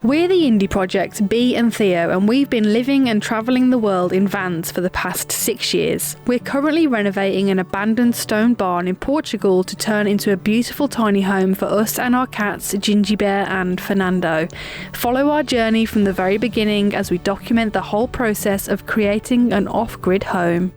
We're the indie project Bee and Theo, and we've been living and travelling the world in vans for the past 6 years. We're currently renovating an abandoned stone barn in Portugal to turn into a beautiful tiny home for us and our cats Ginjey Bear and Furrnando. Follow our journey from the very beginning as we document the whole process of creating an off-grid home.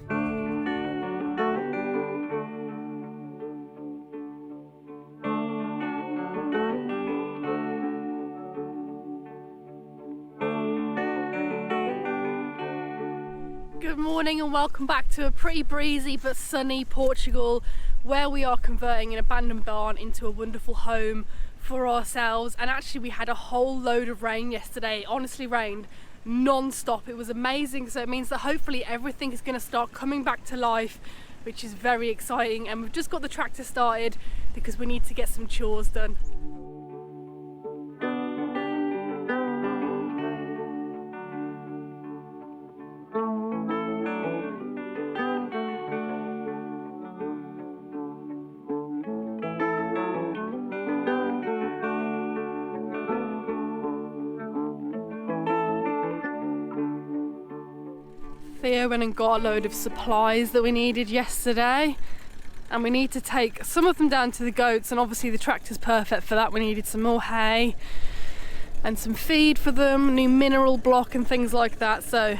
Good morning and welcome back to a pretty breezy but sunny Portugal, where we are converting an abandoned barn into a wonderful home for ourselves. And actually we had a whole load of rain yesterday. It honestly rained non-stop. It was amazing, so it means that hopefully everything is going to start coming back to life, which is very exciting. And we've just got the tractor started because we need to get some chores done. Theo went and got a load of supplies that we needed yesterday, and we need to take some of them down to the goats, and obviously the tractor's perfect for that. We needed some more hay and some feed for them, new mineral block and things like that. So,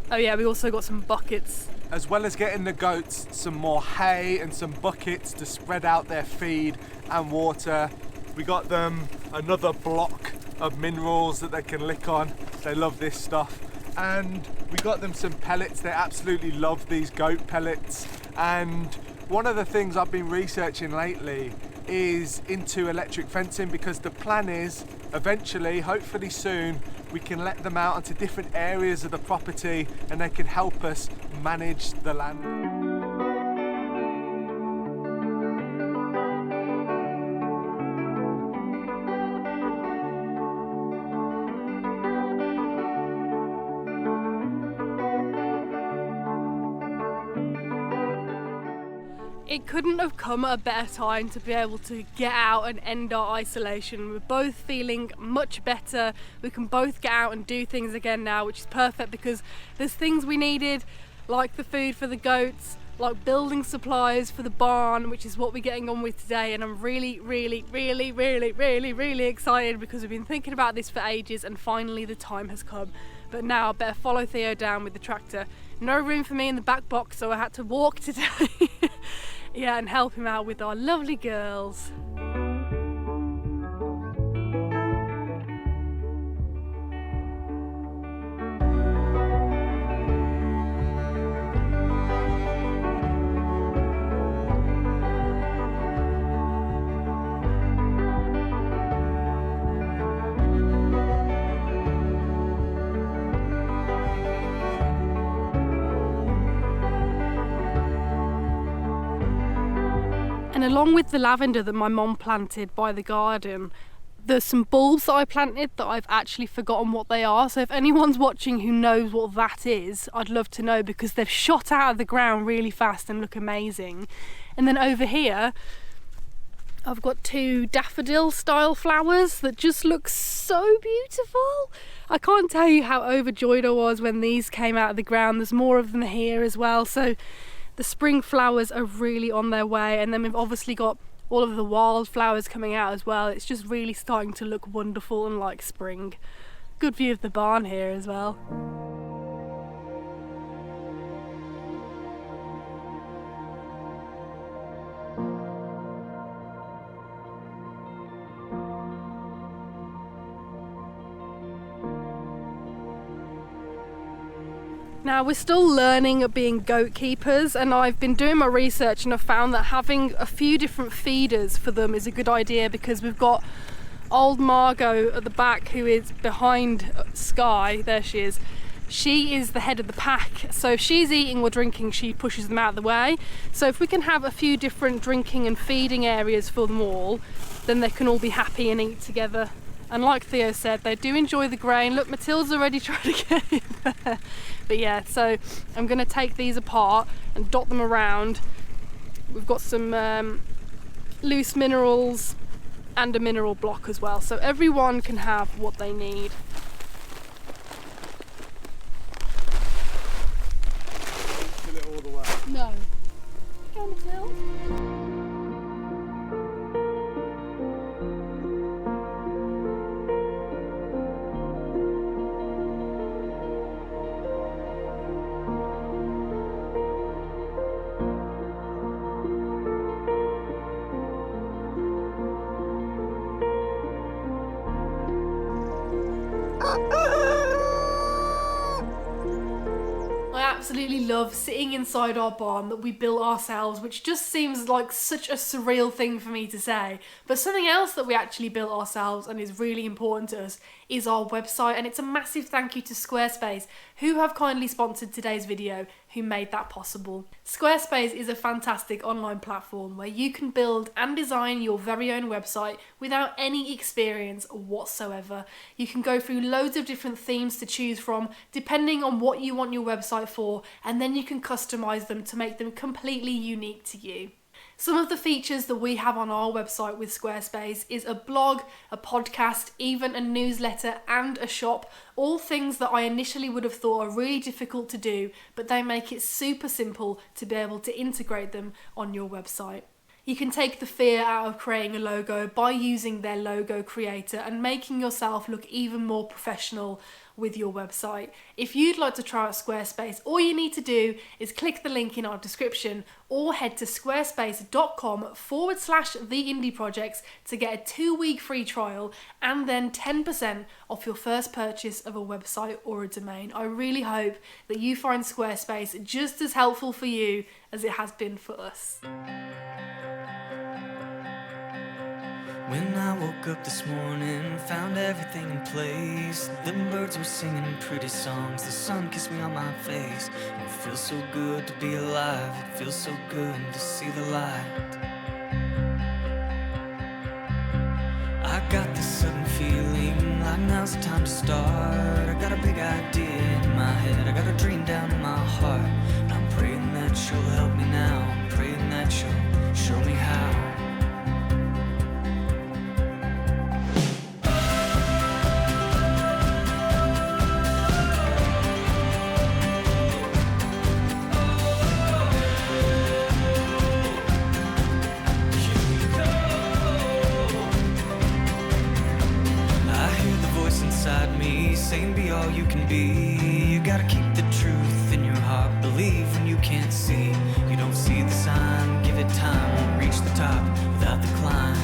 oh yeah, we also got some buckets. As well as getting the goats some more hay and some buckets to spread out their feed and water, we got them another block of minerals that they can lick on. They love this stuff. And we got them some pellets. They absolutely love these goat pellets. And one of the things I've been researching lately is into electric fencing, because the plan is eventually, hopefully soon, we can let them out onto different areas of the property and they can help us manage the land. It couldn't have come at a better time to be able to get out and end our isolation. We're both feeling much better. We can both get out and do things again now, which is perfect because there's things we needed, like the food for the goats, like building supplies for the barn, which is what we're getting on with today. And I'm really excited because we've been thinking about this for ages and finally the time has come. But now I better follow Theo down with the tractor. No room for me in the back box, so I had to walk today. Yeah, and help him out with our lovely girls. And along with the lavender that my mom planted by the garden, there's some bulbs that I planted that I've actually forgotten what they are. So if anyone's watching who knows what that is, I'd love to know, because they've shot out of the ground really fast and look amazing. And then over here, I've got 2 daffodil style flowers that just look so beautiful. I can't tell you how overjoyed I was when these came out of the ground. There's more of them here as well. So the spring flowers are really on their way, and then we've obviously got all of the wildflowers coming out as well. It's just really starting to look wonderful and like spring. Good view of the barn here as well. Now we're still learning at being goat keepers, and I've been doing my research and I've found that having a few different feeders for them is a good idea, because we've got old Margot at the back who is behind Sky. There she is. She is the head of the pack, so if she's eating or drinking, she pushes them out of the way. So if we can have a few different drinking and feeding areas for them all, then they can all be happy and eat together. And like Theo said, they do enjoy the grain. Look, Matilda's already trying to get in there. But yeah, so I'm going to take these apart and dot them around. We've got some loose minerals and a mineral block as well, so everyone can have what they need. Fill it all the way. No. Go on, Matilda. I absolutely love sitting inside our barn that we built ourselves, which just seems like such a surreal thing for me to say. But something else that we actually built ourselves and is really important to us is our website, and it's a massive thank you to Squarespace, who have kindly sponsored today's video, who made that possible. Squarespace is a fantastic online platform where you can build and design your very own website without any experience whatsoever. You can go through loads of different themes to choose from depending on what you want your website for, and then you can customize them to make them completely unique to you. Some of the features that we have on our website with Squarespace is a blog, a podcast, even a newsletter and a shop, all things that I initially would have thought are really difficult to do, but they make it super simple to be able to integrate them on your website. You can take the fear out of creating a logo by using their logo creator and making yourself look even more professional with your website. If you'd like to try out Squarespace, all you need to do is click the link in our description or head to squarespace.com/theindieprojects to get a 2-week free trial and then 10% off your first purchase of a website or a domain. I really hope that you find Squarespace just as helpful for you as it has been for us. When I woke up this morning, found everything in place. The birds were singing pretty songs, the sun kissed me on my face. It feels so good to be alive, it feels so good to see the light. I got this sudden feeling like now's the time to start. I got a big idea in my head, I got a dream down in my heart. And I'm praying that you'll help me now, I'm praying that you'll show me how. Saying be all you can be. You gotta keep the truth in your heart. Believe when you can't see. You don't see the sign, give it time. Reach the top without the climb.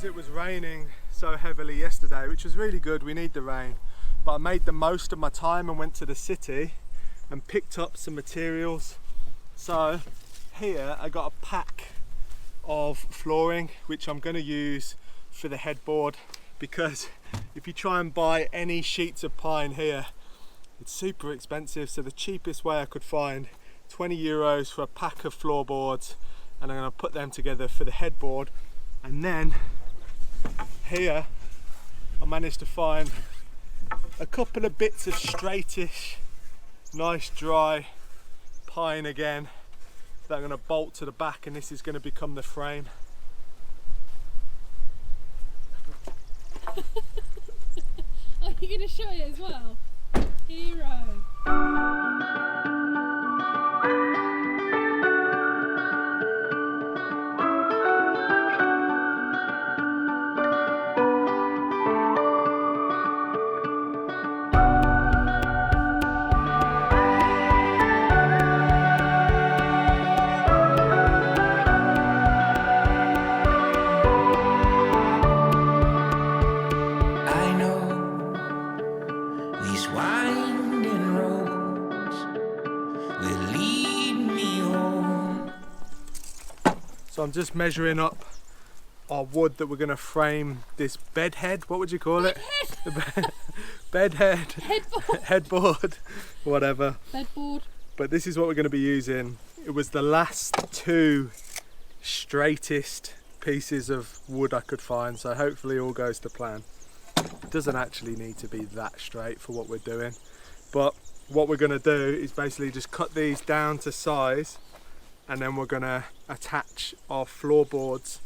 It was raining so heavily yesterday, which was really good, we need the rain, but I made the most of my time and went to the city and picked up some materials. So here I got a pack of flooring which I'm going to use for the headboard, because if you try and buy any sheets of pine here, it's super expensive. So the cheapest way I could find, 20 euros for a pack of floorboards, and I'm going to put them together for the headboard. And then here I managed to find a couple of bits of straightish, nice dry pine again that I'm going to bolt to the back, and this is going to become the frame. Are you going to show it as well? Hero. So I'm just measuring up our wood that we're going to frame this bed head. What would you call it? Bed head. Headboard. Whatever. Bedboard. But this is what we're going to be using. It was the last 2 straightest pieces of wood I could find, so hopefully all goes to plan. It doesn't actually need to be that straight for what we're doing, but what we're going to do is basically just cut these down to size, and then we're going to attach our floorboards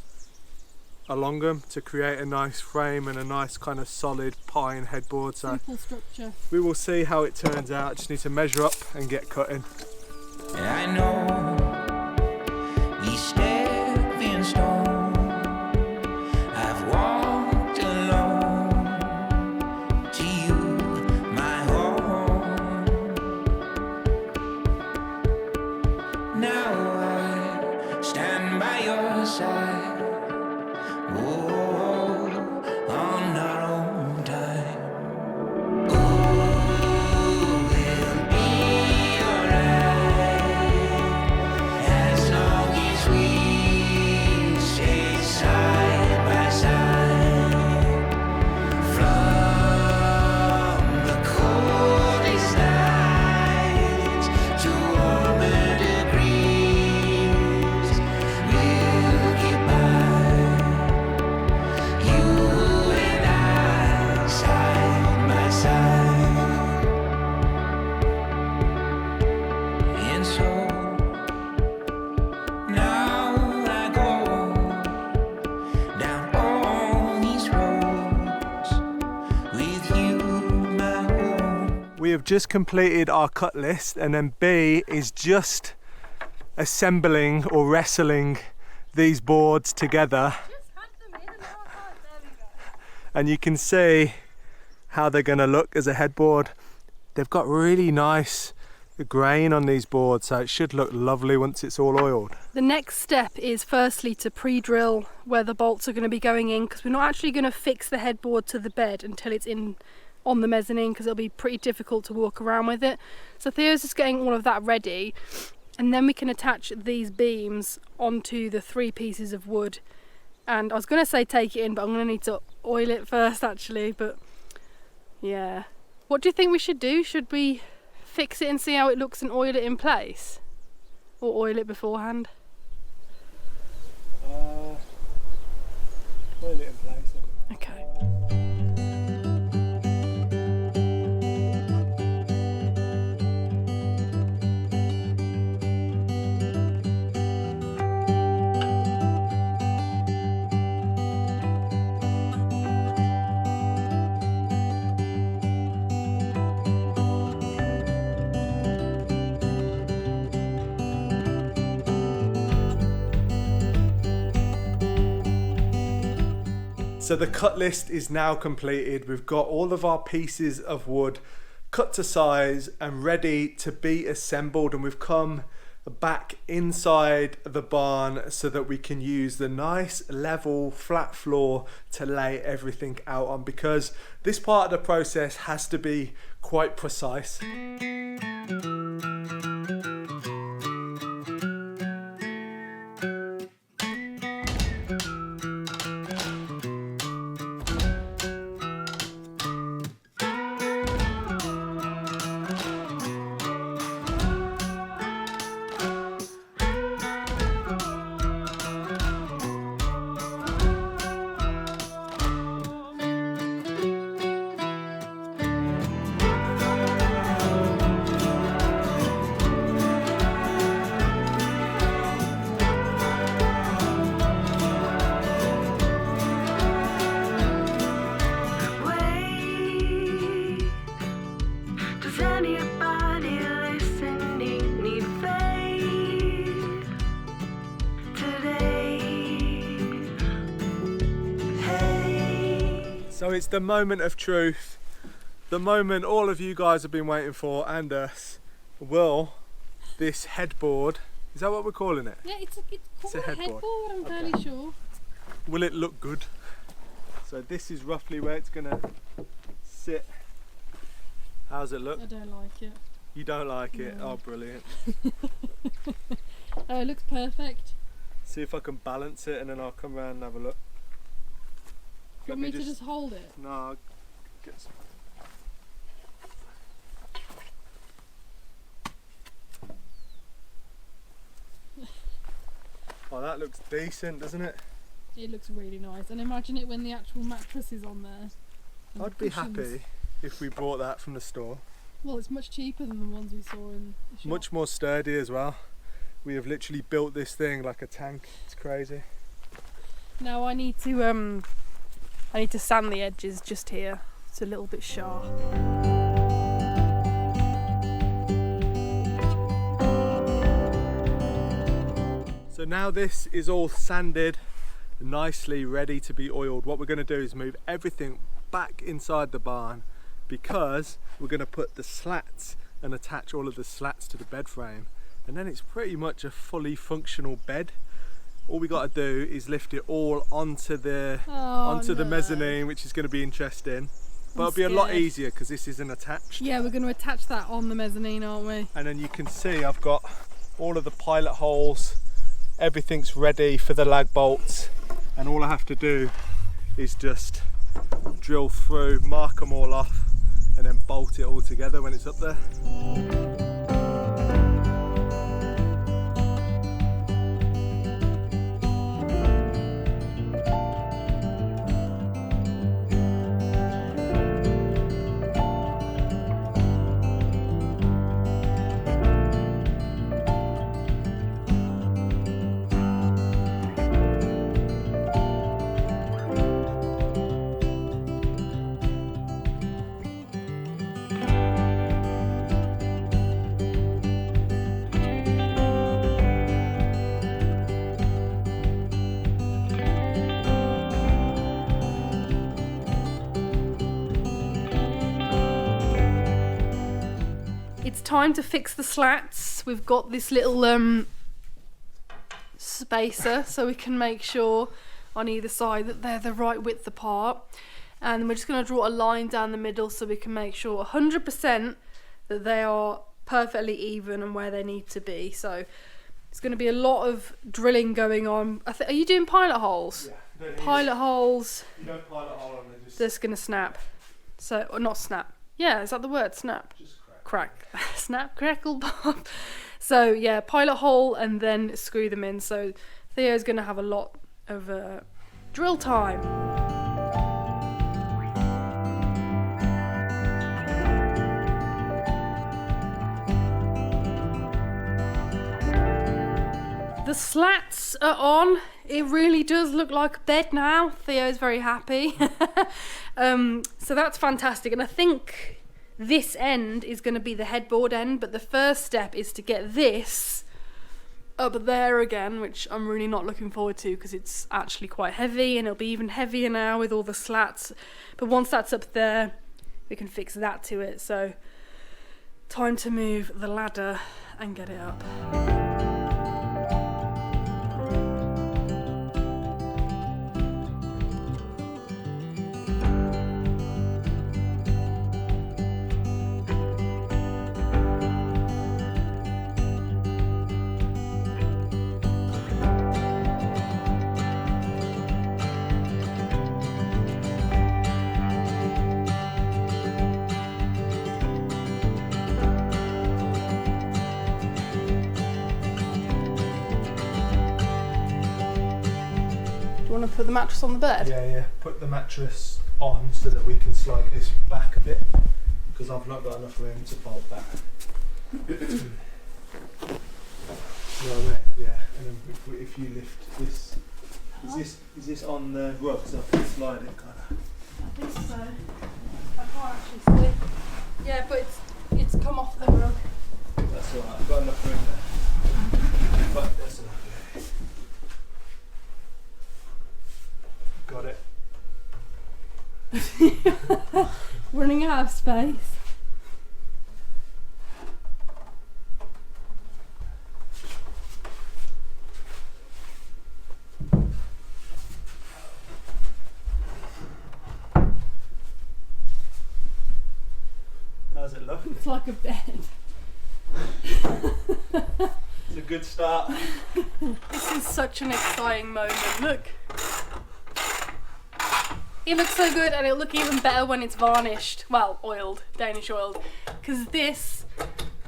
along them to create a nice frame and a nice kind of solid pine headboard. So simple structure. We will see how it turns out. Just need to measure up and get cutting. I know these stepping stones I've walked alone to you, my home. Now I stand by your side. Oh, on our own time. Oh, we'll be alright as long as we stay side by side. From the coldest nights to warmer degrees, we'll get by. You and I, side by side. And so now I go down all these roads with you, my home. We have just completed our cut list, and then B is just assembling or wrestling these boards together. And you can see how they're going to look as a headboard. They've got really nice grain on these boards, so it should look lovely once it's all oiled. The next step is firstly to pre-drill where the bolts are going to be going in, because we're not actually going to fix the headboard to the bed until it's in on the mezzanine, because it'll be pretty difficult to walk around with it. So Theo's just getting all of that ready, and then we can attach these beams onto the 3 pieces of wood. And I was going to say take it in, but I'm going to need to oil it first actually. But yeah, what do you think we should do? Should we fix it and see how it looks and oil it in place, or oil it beforehand? Oil it in place. Okay. So the cut list is now completed. We've got all of our pieces of wood cut to size and ready to be assembled, and we've come back inside the barn so that we can use the nice level flat floor to lay everything out on, because this part of the process has to be quite precise. So it's the moment of truth, the moment all of you guys have been waiting for, and us. Will this headboard, is that what we're calling it? Yeah, it's called a headboard, I'm Okay. fairly sure. Will it look good? So this is roughly where it's gonna sit. How's it look? I don't like it. You don't like it? No. Oh, brilliant. Oh, it looks perfect. See if I can balance it and then I'll come round and have a look. you want me to just hold it? No, I'll get some. Oh, that looks decent, doesn't it? It looks really nice. And imagine it when the actual mattress is on there. I'd be happy if we bought that from the store. Well, it's much cheaper than the ones we saw in the shop. Much more sturdy as well. We have literally built this thing like a tank. It's crazy. Now I need to sand the edges just here. It's a little bit sharp. So now this is all sanded, nicely ready to be oiled. What we're going to do is move everything back inside the barn, because we're going to put the slats and attach all of the slats to the bed frame, and then it's pretty much a fully functional bed. All we got to do is lift it all onto the mezzanine, which is going to be interesting, but it'll be a lot easier because this isn't attached. Yeah, we're going to attach that on the mezzanine, aren't we? And then you can see I've got all of the pilot holes, everything's ready for the lag bolts, and all I have to do is just drill through, mark them all off, and then bolt it all together when it's up there. It's time to fix the slats. We've got this little spacer so we can make sure on either side that they're the right width apart, and we're just going to draw a line down the middle so we can make sure 100% that they are perfectly even and where they need to be. So it's going to be a lot of drilling going on. Are you doing pilot holes? Yeah. Pilot holes. You don't pilot hole and they Just going to snap. So, or not snap. Yeah, is that the word? Snap. just Crack. Snap, crackle, pop. So yeah, pilot hole and then screw them in. So Theo's going to have a lot of drill time. The slats are on. It really does look like a bed now. Theo's very happy. So that's fantastic. And I think this end is going to be the headboard end, but the first step is to get this up there again, which I'm really not looking forward to because it's actually quite heavy, and it'll be even heavier now with all the slats. But once that's up there, we can fix that to it. So time to move the ladder and get it up. Want to put the mattress on the bed? Yeah. Put the mattress on so that we can slide this back a bit, because I've not got enough room to bolt that. Yeah, and then if you lift this, is this on the rug so I can slide it kind of? I think so. I can't actually see. Yeah, but it's come off the rug. That's alright, I've got enough room there. But that's enough. Got it. Running out of space. How's it look? It's like a bed. It's a good start. This is such an exciting moment. Look. It looks so good, and it'll look even better when it's varnished. Well, oiled, Danish oiled. Because this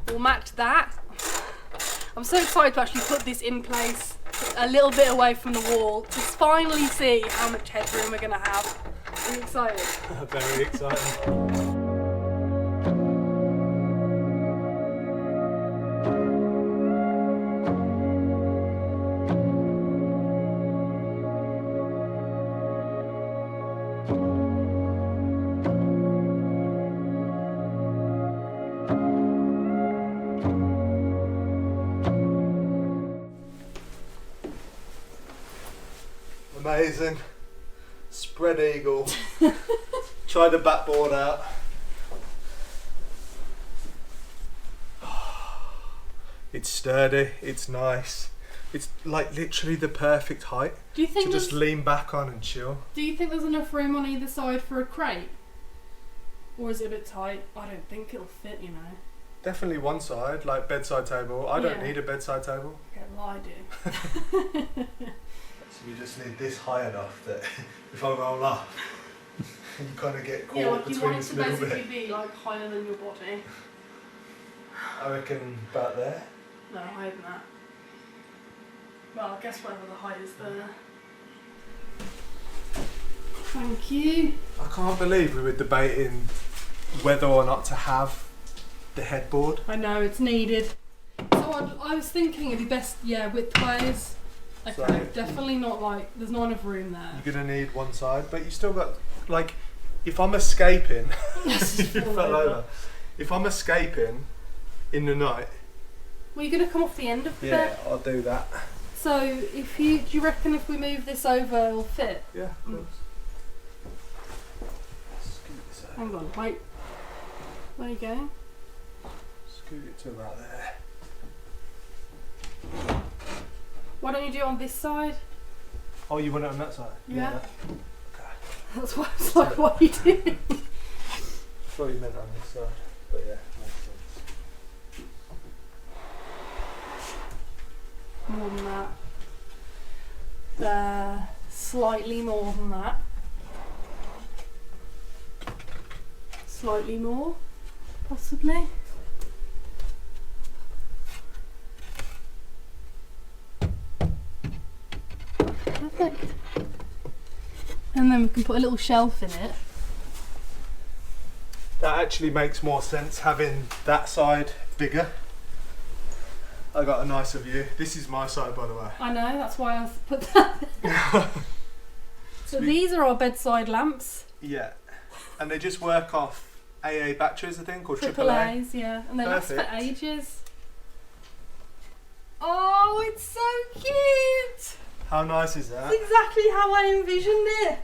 will match that. I'm so excited to actually put this in place a little bit away from the wall to finally see how much headroom we're going to have. I'm excited. Very excited. Amazing. Spread eagle. Try the backboard out. It's sturdy, it's nice. It's like literally the perfect height Do you think to just lean back on and chill. Do you think there's enough room on either side for a crate? Or is it a bit tight? I don't think it'll fit, you know. Definitely one side, like bedside table. I don't Yeah. need a bedside table. Okay, well I do. So you just need this high enough that if I roll up, you kind of get caught Yeah, like you between want it this to little basically bit. be like higher than your body. I reckon about there. No, higher than that. Well, I guess whatever the height is there. Thank you. I can't believe we were debating whether or not to have the headboard. I know, it's needed. So I was thinking it'd be best, yeah, widthways. Okay, So- definitely not like, there's not enough room there. You're gonna need one side, but you still got, like, if I'm escaping, Yes, you fall fell over. over. If I'm escaping in the night, Well, you're going to come off the end of the yeah, bed. I'll do that. So, do you reckon if we move this over, it'll fit? Yeah, of course. Scoot this out. Hang on, wait. Where are you going? Scoot it to about there. Why don't you do it on this side? Oh, you want it on that side? Yeah. Okay. That's why I was like, what are you doing? I thought you meant on this side, but yeah, makes sense. More than that. Slightly more than that. Slightly more, possibly. Perfect. And then we can put a little shelf in it. That actually makes more sense having that side bigger. I got a nicer view. This is my side, by the way. I know, that's why I've put that there. So these are our bedside lamps. Yeah, and they just work off AA batteries, I think, or Triple AAA. A's, yeah. And they last for Perfect. ages. Oh, it's so cute! How nice is that? That's exactly how I envisioned it.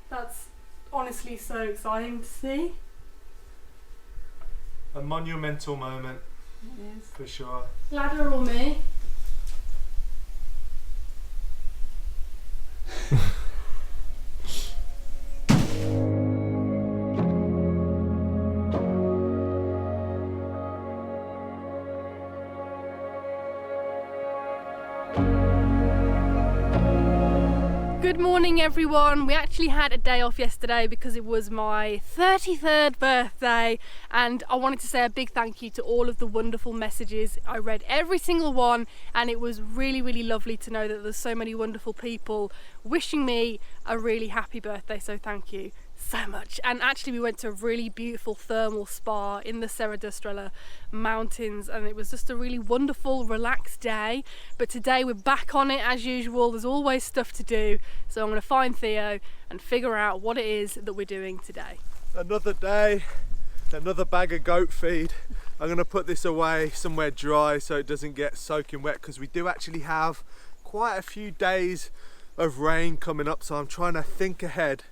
That's honestly so exciting to see. A monumental moment, It is. for sure. Ladder or me? Good morning everyone. We actually had a day off yesterday because it was my 33rd birthday, and I wanted to say a big thank you to all of the wonderful messages. I read every single one, and it was really lovely to know that there's so many wonderful people wishing me a really happy birthday, so thank you so much. And actually we went to a really beautiful thermal spa in the Serra da Estrella mountains, and it was just a really wonderful, relaxed day. But today we're back on it as usual. There's always stuff to do, so I'm going to find Theo and figure out what it is that we're doing today. Another day, another bag of goat feed. I'm going to put this away somewhere dry so it doesn't get soaking wet, because we do actually have quite a few days of rain coming up, so I'm trying to think ahead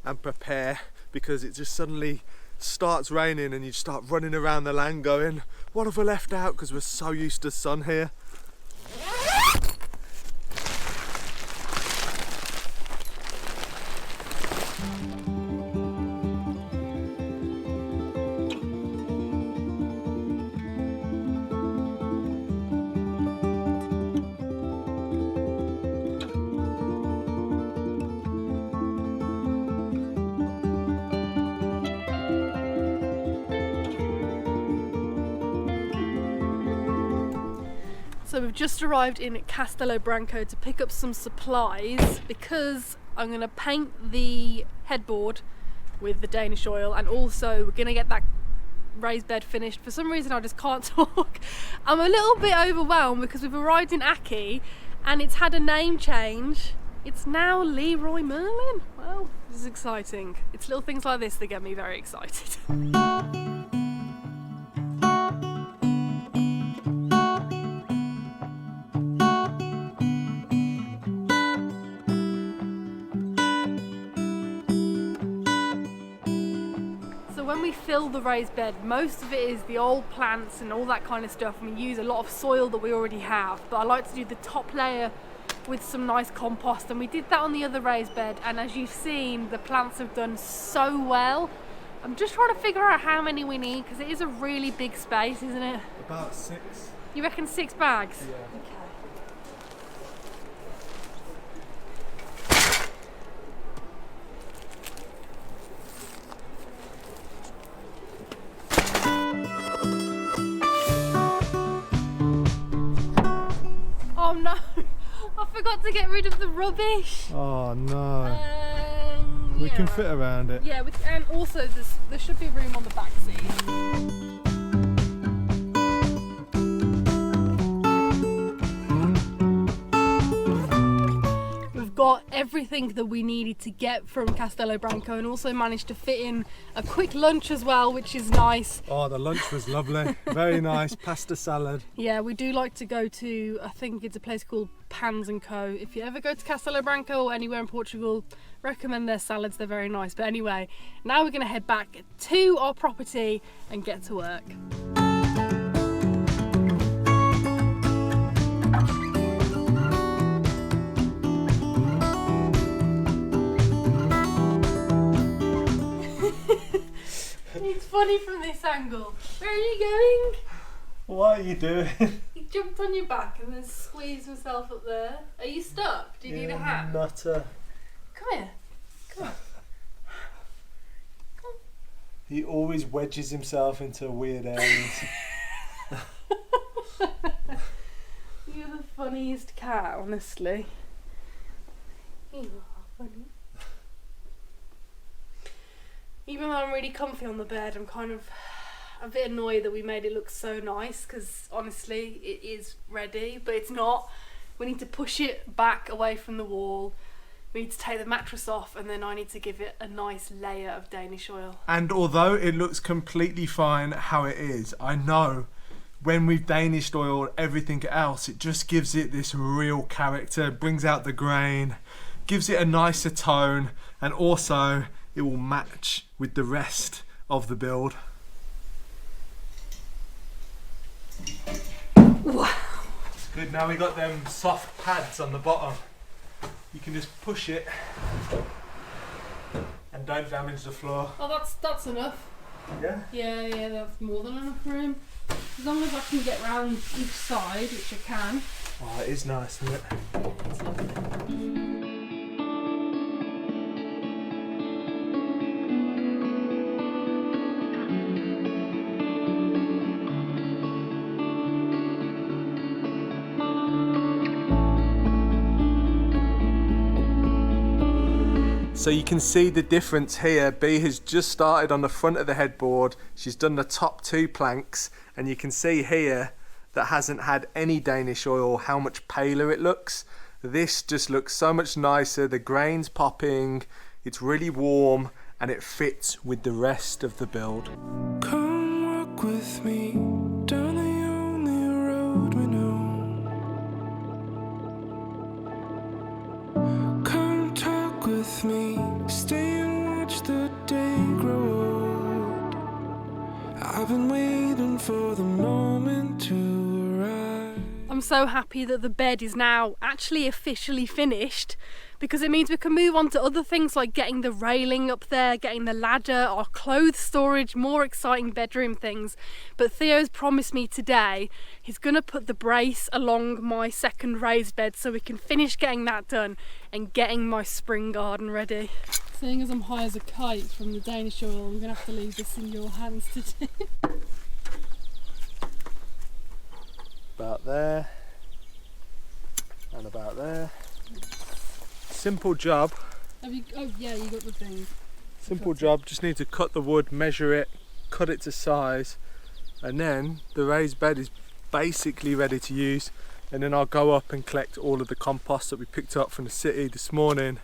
and prepare, because it just suddenly starts raining and you start running around the land going, what have I left out, because we're so used to sun here. So we've just arrived in Castelo Branco to pick up some supplies because I'm going to paint the headboard with the Danish oil, and also we're going to get that raised bed finished. For some reason I just can't talk. I'm a little bit overwhelmed because we've arrived in Aki and it's had a name change. It's now Leroy Merlin. Well, this is exciting. It's little things like this that get me very excited. When we fill the raised bed, most of it is the old plants and all that kind of stuff, and we use a lot of soil that we already have, but I like to do the top layer with some nice compost, and we did that on the other raised bed, and as you've seen, the plants have done so well. I'm just trying to figure out how many we need because it is a really big space, isn't it? About 6. You reckon 6 bags? Yeah. Okay. Oh no, I forgot to get rid of the rubbish. Oh no. We can fit around it. Yeah, and also there should be room on the back seat. Got everything that we needed to get from Castelo Branco, and also managed to fit in a quick lunch as well, which is nice. Oh, the lunch was lovely. Very nice. Pasta salad. Yeah, we do like to go to, I think it's a place called Pans & Co. If you ever go to Castelo Branco or anywhere in Portugal, recommend their salads, they're very nice. But anyway, now we're going to head back to our property and get to work. It's funny from this angle. Where are you going? What are you doing? He jumped on your back and then squeezed himself up there. Are you stuck? Do you need a hand? Nutter. Come here. Come on. Come on. He always wedges himself into weird areas. You're the funniest cat, honestly. You are funny. Even though I'm really comfy on the bed, I'm kind of a bit annoyed that we made it look so nice, because honestly it is ready, but it's not. We need to push it back away from the wall, we need to take the mattress off, and then I need to give it a nice layer of Danish oil. And although it looks completely fine how it is, I know when we've Danish oiled everything else, it just gives it this real character, brings out the grain, gives it a nicer tone, and also it will match with the rest of the build. Wow. Good, now we got them soft pads on the bottom. You can just push it and don't damage the floor. Oh, that's enough. Yeah? Yeah, that's more than enough room. As long as I can get round each side, which I can. Oh, it is nice, isn't it? It's lovely. So you can see the difference here. Bee has just started on the front of the headboard. She's done the top 2 planks, and you can see here that hasn't had any Danish oil how much paler it looks. This just looks so much nicer. The grain's popping, it's really warm, and it fits with the rest of the build. Come walk with me down the only road we know. Come talk with me, stay and watch the day grow old. I've been waiting for the moment to arrive. I'm so happy that the bed is now actually officially finished, because it means we can move on to other things like getting the railing up there, getting the ladder, our clothes storage, more exciting bedroom things. But Theo's promised me today he's going to put the brace along my second raised bed so we can finish getting that done and getting my spring garden ready. Seeing as I'm high as a kite from the Danish oil, I'm going to have to leave this in your hands to do. About there. simple job. Have you, oh yeah, you got the thing. Simple job, just need to cut the wood, measure it, cut it to size, and then the raised bed is basically ready to use. And then I'll go up and collect all of the compost that we picked up from the city this morning,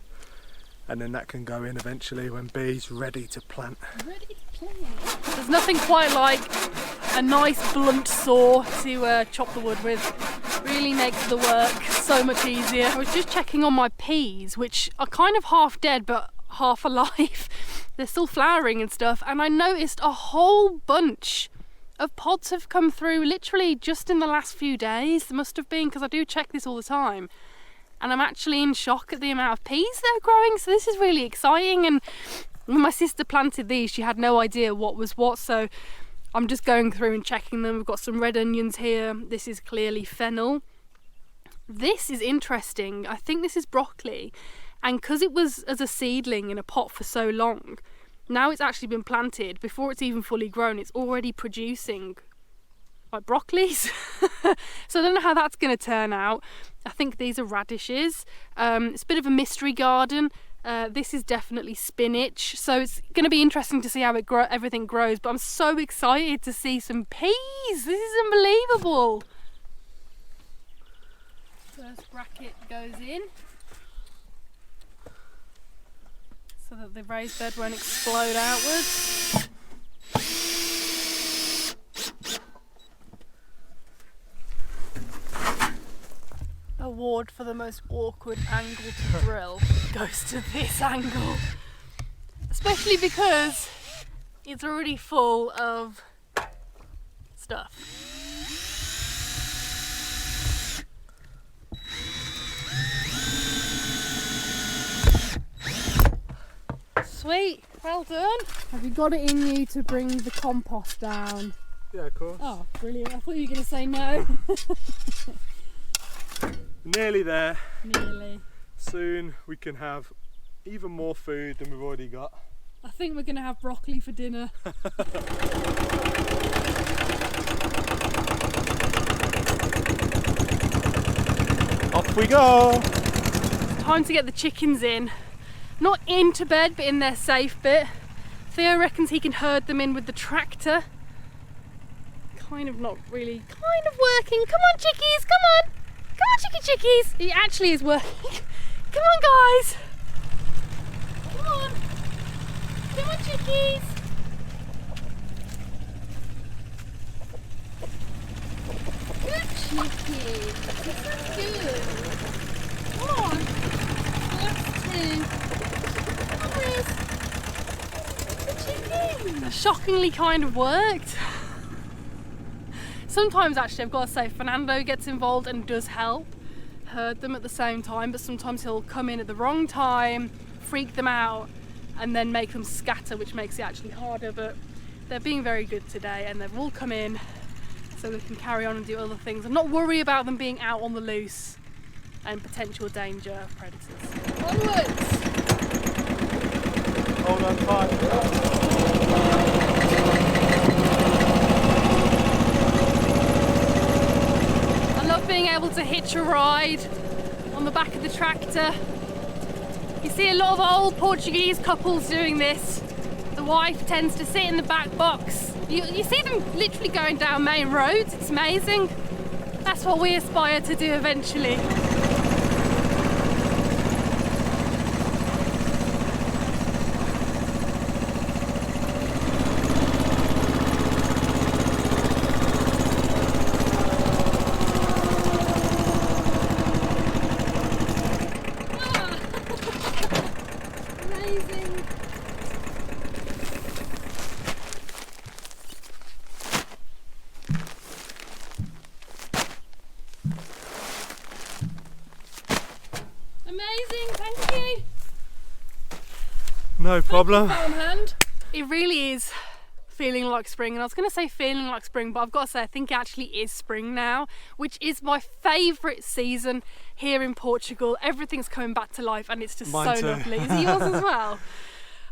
and then that can go in eventually when Bee's ready to plant. Ready to plant. There's nothing quite like a nice blunt saw to chop the wood with. Really makes the work so much easier. I was just checking on my peas, which are kind of half dead but half alive. They're still flowering and stuff, and I noticed a whole bunch of pods have come through literally just in the last few days. There must have been, because I do check this all the time, and I'm actually in shock at the amount of peas they're growing, so this is really exciting. And when my sister planted these, she had no idea what was what, so I'm just going through and checking them. We've got some red onions here. This is clearly fennel. This is interesting. I think this is broccoli, and because it was as a seedling in a pot for so long, now it's actually been planted, before it's even fully grown, it's already producing like broccolis. So I don't know how that's going to turn out. I think these are radishes. It's a bit of a mystery garden. This is definitely spinach, so it's going to be interesting to see how everything grows, but I'm so excited to see some peas. This is unbelievable. First bracket goes in so that the raised bed won't explode outwards. Award for the most awkward angle to drill goes to this angle, especially because it's already full of stuff. Sweet, well done. Have you got it in you to bring the compost down? Yeah, of course. Oh, brilliant. I thought you were going to say no. Nearly there. Nearly. Soon we can have even more food than we've already got. I think we're going to have broccoli for dinner. Off we go! Time to get the chickens in. Not into bed, but in their safe bit. Theo reckons he can herd them in with the tractor. Kind of not really, kind of working. Come on chickies, come on! Come on chickies! It actually is working. Come on guys! Come on! Come on chickies! Good chickies! This is good! Come on! That's two. That shockingly kind of worked. Sometimes actually I've got to say Furrnando gets involved and does help herd them at the same time, but sometimes he'll come in at the wrong time, freak them out, and then make them scatter, which makes it actually harder. But they're being very good today, and they've all come in so we can carry on and do other things and not worry about them being out on the loose and potential danger of predators. Onwards! Hold on tight. I love being able to hitch a ride on the back of the tractor. You see a lot of old Portuguese couples doing this. The wife tends to sit in the back box. You see them literally going down main roads. It's amazing. That's what we aspire to do eventually. No problem. It really is feeling like spring, and I was going to say feeling like spring, but I've got to say I think it actually is spring now, which is my favourite season here in Portugal. Everything's coming back to life and it's just Mine so too. lovely. Is it yours as well?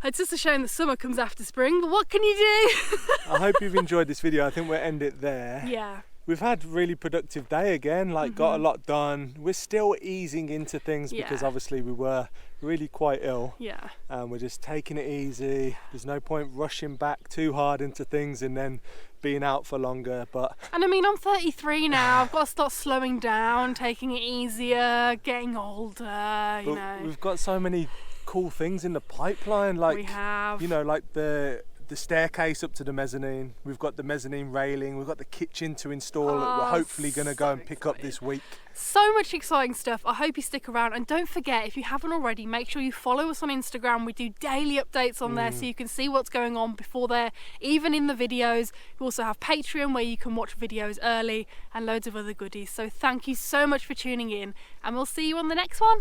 It's just a shame that summer comes after spring, but what can you do? I hope you've enjoyed this video. I think we'll end it there. Yeah. We've had a really productive day again, got a lot done. We're still easing into things because Yeah. obviously we were really quite ill. Yeah. And we're just taking it easy. There's no point rushing back too hard into things and then being out for longer. And I mean, I'm 33 now. I've got to start slowing down, taking it easier, getting older, you know. We've got so many cool things in the pipeline, like we have, you know, like the staircase up to the mezzanine. We've got the mezzanine railing. We've got the kitchen to install that we're hopefully going to go and pick up this week. So much exciting stuff. I hope you stick around, and don't forget, if you haven't already, make sure you follow us on Instagram. We do daily updates on there so you can see what's going on before they're even in the videos. We also have Patreon where you can watch videos early and loads of other goodies. So thank you so much for tuning in, and we'll see you on the next one.